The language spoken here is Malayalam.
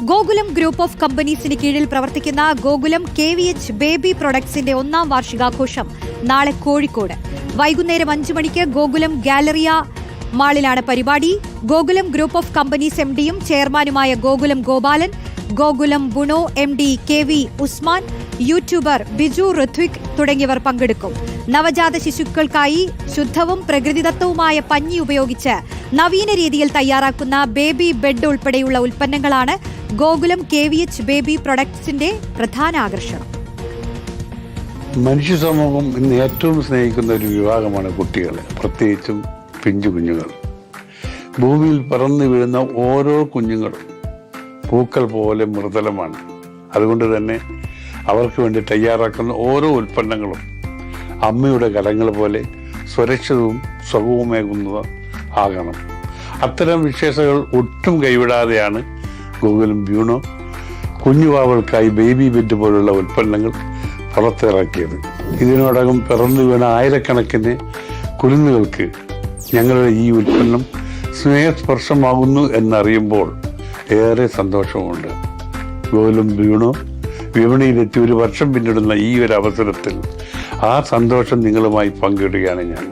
ഗോകുലം ഗ്രൂപ്പ് ഓഫ് കമ്പനീസിന് കീഴിൽ പ്രവർത്തിക്കുന്ന ഗോകുലം KVH ബേബി പ്രൊഡക്ട്സിന്റെ 1ാം വാർഷികാഘോഷം നാളെ കോഴിക്കോട്. വൈകുന്നേരം 5 മണിക്ക് ഗോകുലം ഗാലറിയ മാളിലാണ് പരിപാടി. ഗോകുലം ഗ്രൂപ്പ് ഓഫ് കമ്പനീസ് MDയും ചെയർമാനുമായ ഗോകുലം ഗോപാലൻ, ഗോകുലം ബുണോ MD KV Usman, youtuber Biju Ritwik തുടങ്ങിയവർ പങ്കെടുക്കും. നവജാത ശിശുക്കൾക്കായി ശുദ്ധവും പ്രകൃതിദത്തവുമായ പഞ്ഞി ഉപയോഗിച്ച് നവീന രീതിയിൽ തയ്യാറാക്കുന്ന ബേബി ബെഡ് ഉൾപ്പെടെയുള്ള ഉൽപ്പന്നങ്ങളാണ് ഗോകുലം KVH ബേബി പ്രൊഡക്ട്സിന്റെ പ്രധാന ആകർഷണം. മനുഷ്യ സമൂഹം ഇന്ന് ഏറ്റവും സ്നേഹിക്കുന്ന ഒരു വിഭാഗമാണ് കുട്ടികളെ, പ്രത്യേകിച്ചും പിഞ്ചു കുഞ്ഞുങ്ങൾ. ഭൂമിയിൽ പറന്നു വീഴുന്ന ഓരോ കുഞ്ഞുങ്ങളും പൂക്കൾ പോലെ മൃദുലമാണ്. അതുകൊണ്ട് തന്നെ അവർക്ക് വേണ്ടി തയ്യാറാക്കുന്ന ഓരോ ഉൽപ്പന്നങ്ങളും അമ്മയുടെ കരങ്ങൾ പോലെ സുരക്ഷിതവും സുഖവുമേകുന്നത് ആകണം. അത്തരം വിശേഷങ്ങൾ ഒട്ടും കൈവിടാതെയാണ് ഗോകുലം ബ്യൂണോ കുഞ്ഞുവാവകൾക്കായി ബേബി ബെഡ് പോലുള്ള ഉൽപ്പന്നങ്ങൾ പുറത്തിറക്കിയത്. ഇതിനോടകം പിറന്നു വീണ ആയിരക്കണക്കിന് കുരുന്നുകൾക്ക് ഞങ്ങളുടെ ഈ ഉൽപ്പന്നം സ്നേഹസ്പർശമാകുന്നു എന്നറിയുമ്പോൾ ഏറെ സന്തോഷമുണ്ട്. ഗോകുലം ബ്യൂണോ വിപണിയിലെത്തി 1 വർഷം പിന്നിടുന്ന ഈ ഒരു അവസരത്തിൽ ആ സന്തോഷം നിങ്ങളുമായി പങ്കിടുകയാണ് ഞാൻ.